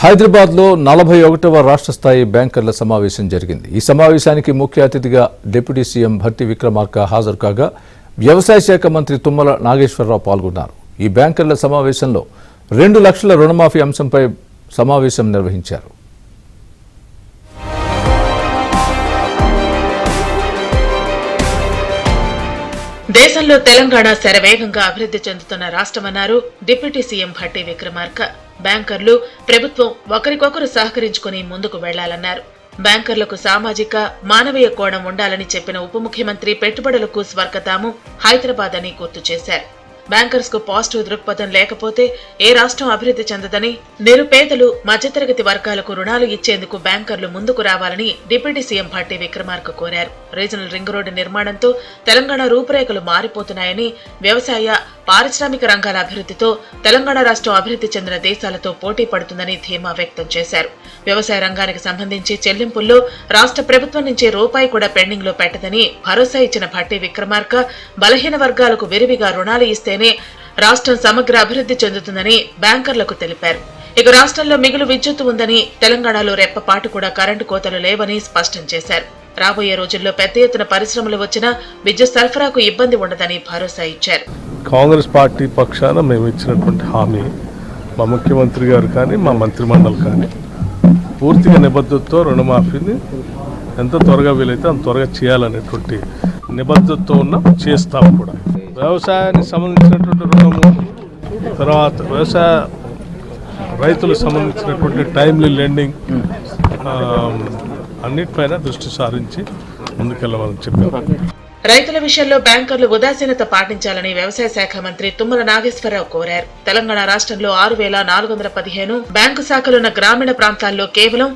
హైదరాబాద్ లో 41వ రాష్ట్ర స్థాయి బ్యాంకర్ల సమావేశం జరిగింది. ఈ సమావేశానికి ముఖ్య అతిథిగా డిప్యూటీ సీఎం భట్టి విక్రమార్క హాజరు కాగా వ్యవసాయ శాఖ మంత్రి తుమ్మల నాగేశ్వరరావు పాల్గొన్నారు. ఈ బ్యాంకర్ల సమావేశంలో 2 లక్షల రుణమాఫీ అంశంపై సమావేశం నిర్వహించారు. దేశంలో తెలంగాణ శరవేగంగా అభివృద్ధి చెందుతున్న రాష్ట్రమన్నారు డిప్యూటీ సీఎం భట్టి విక్రమార్క. బ్యాంకర్లు, ప్రభుత్వం ఒకరికొకరు సహకరించుకుని ముందుకు వెళ్లాలన్నారు. బ్యాంకర్లకు సామాజిక, మానవీయ కోణం ఉండాలని చెప్పిన ఉప ముఖ్యమంత్రి పెట్టుబడులకు స్వర్గతాము హైదరాబాద్ అని గుర్తు చేశారు. బ్యాంకర్స్ కు పాజిటివ్ దృక్పథం లేకపోతే ఏ రాష్ట్రం అభివృద్ధి చెందదని, నిరుపేదలు, మధ్యతరగతి వర్గాలకు రుణాలు ఇచ్చేందుకు బ్యాంకర్లు ముందుకు రావాలని డిప్యూటీ సీఎం భట్టి విక్రమార్క కోరారు. రీజనల్ రింగ్ రోడ్డు నిర్మాణంతో తెలంగాణ రూపురేఖలు మారిపోతున్నాయని, వ్యవసాయ, పారిశ్రామిక రంగాల అభివృద్ధితో తెలంగాణ రాష్ట్రం అభివృద్ధి చెందిన దేశాలతో పోటీ పడుతుందని ధీమా వ్యక్తం చేశారు. వ్యవసాయ రంగానికి సంబంధించి చెల్లింపుల్లో రాష్ట్ర ప్రభుత్వం నుంచి రూపాయి కూడా పెండింగ్ లో పెట్టదని భరోసా ఇచ్చిన భట్టి విక్రమార్క, బలహీన వర్గాలకు విరివిగా రుణాలు ఇస్తేనే రాష్ట్రం సమగ్ర అభివృద్ధి చెందుతుందని బ్యాంకర్లకు తెలిపారు. ఇక రాష్ట్రంలో మిగులు విద్యుత్తు ఉందని, తెలంగాణలో రెప్పపాటు కూడా కరెంటు కోతలు లేవని స్పష్టం చేశారు. రాబోయే రోజుల్లో పెద్ద ఎత్తున పరిశ్రమలు వచ్చినా విద్యుత్ సరఫరాకు ఇబ్బంది ఉండదని భరోసా ఇచ్చారు. కాంగ్రెస్ పార్టీ పక్షాన మేము ఇచ్చినటువంటి హామీ మా ముఖ్యమంత్రి గారు కానీ, మా మంత్రిమండలి కానీ పూర్తిగా నిబద్ధతతో రుణమాఫీని ఎంత త్వరగా వీలైతే అంత త్వరగా చేయాలనేటువంటి నిబద్ధతతో చేస్తాం కూడా. వ్యవసాయానికి సంబంధించినటువంటి రుణము, తర్వాత వ్యవసాయ రైతులకు సంబంధించినటువంటి టైమ్లీ లెండింగ్ అన్నిటిపైన దృష్టి సారించి ముందుకెళ్ళమని చెప్పారు. రైతుల విషయంలో బ్యాంకర్లు ఉదాసీనత పాటించాలని వ్యవసాయ శాఖ మంత్రి తుమ్మల నాగేశ్వరరావు కోరారు. తెలంగాణ రాష్ట్రంలో 6,415 బ్యాంకు శాఖలున్న గ్రామీణ ప్రాంతాల్లో కేవలం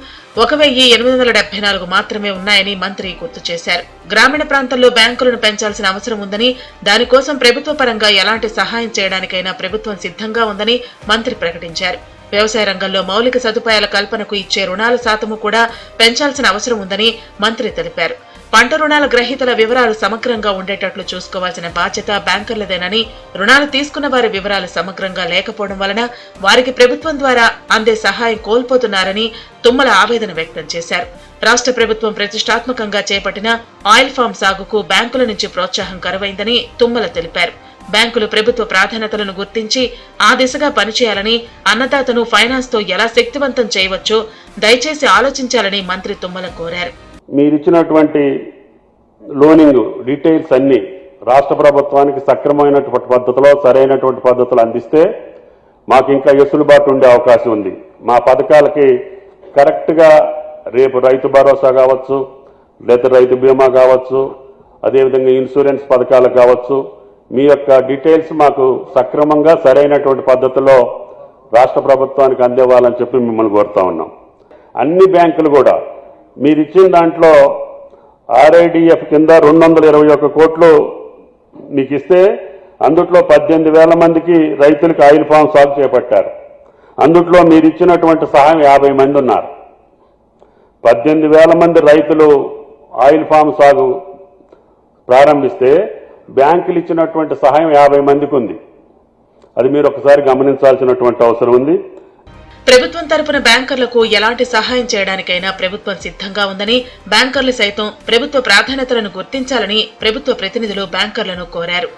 1,874 మాత్రమే ఉన్నాయని మంత్రి గుర్తు చేశారు. గ్రామీణ ప్రాంతాల్లో బ్యాంకులను పెంచాల్సిన అవసరం ఉందని, దానికోసం ప్రభుత్వ పరంగా ఎలాంటి సహాయం చేయడానికైనా ప్రభుత్వం సిద్ధంగా ఉందని మంత్రి ప్రకటించారు. వ్యవసాయ రంగంలో మౌలిక సదుపాయాల కల్పనకు ఇచ్చే రుణాల శాతము కూడా పెంచాల్సిన అవసరం ఉందని మంత్రి తెలిపారు. పంట రుణాల గ్రహీతల వివరాలు సమగ్రంగా ఉండేటట్లు చూసుకోవాల్సిన బాధ్యత బ్యాంకర్లదేనని, రుణాలు తీసుకున్న వారి వివరాలు సమగ్రంగా లేకపోవడం వలన వారికి ప్రభుత్వం ద్వారా అందే సహాయం కోల్పోతున్నారని తుమ్మల ఆవేదన వ్యక్తం చేశారు. రాష్ట్ర ప్రభుత్వం ప్రతిష్టాత్మకంగా చేపట్టిన ఆయిల్ ఫామ్ సాగుకు బ్యాంకుల నుంచి ప్రోత్సాహం కరువైందని తుమ్మల తెలిపారు. బ్యాంకులు ప్రభుత్వ ప్రాధాన్యతలను గుర్తించి ఆ దిశగా పనిచేయాలని, అన్నదాతను ఫైనాన్స్ తో ఎలా శక్తివంతం చేయవచ్చో దయచేసి ఆలోచించాలని మంత్రి తుమ్మల కోరారు. మీరిచ్చినటువంటి లోనింగ్ డీటెయిల్స్ అన్ని రాష్ట్ర ప్రభుత్వానికి సక్రమైనటువంటి పద్ధతిలో, సరైనటువంటి పద్ధతులు అందిస్తే మాకు ఇంకా వెసులుబాటు ఉండే అవకాశం ఉంది. మా పథకాలకి కరెక్ట్గా రేపు రైతు భరోసా కావచ్చు, లేదా రైతు బీమా కావచ్చు, అదేవిధంగా ఇన్సూరెన్స్ పథకాలకు కావచ్చు, మీ యొక్క డీటెయిల్స్ మాకు సక్రమంగా సరైనటువంటి పద్ధతిలో రాష్ట్ర ప్రభుత్వానికి అందివ్వాలని చెప్పి మిమ్మల్ని కోరుతా ఉన్నాం. అన్ని బ్యాంకులు కూడా మీరు ఇచ్చిన దాంట్లో ఆర్ఐడిఎఫ్ కింద 221 కోట్లు మీకు ఇస్తే అందుట్లో 18,000 మందికి రైతులకు ఆయిల్ ఫామ్ సాగు చేపట్టారు. అందుట్లో మీరు ఇచ్చినటువంటి సహాయం 50 మంది ఉన్నారు. 18,000 మంది రైతులు ఆయిల్ ఫామ్ సాగు ప్రారంభిస్తే బ్యాంకులు ఇచ్చినటువంటి సహాయం 50 మందికి ఉంది. అది మీరు ఒకసారి గమనించాల్సినటువంటి అవసరం ఉంది. ప్రభుత్వం తరపున బ్యాంకర్లకు ఎలాంటి సహాయం చేయడానికైనా ప్రభుత్వం సిద్ధంగా ఉందని, బ్యాంకర్లు సైతం ప్రభుత్వ ప్రాధాన్యతలను గుర్తించాలని ప్రభుత్వ ప్రతినిధులు బ్యాంకర్లను కోరారు.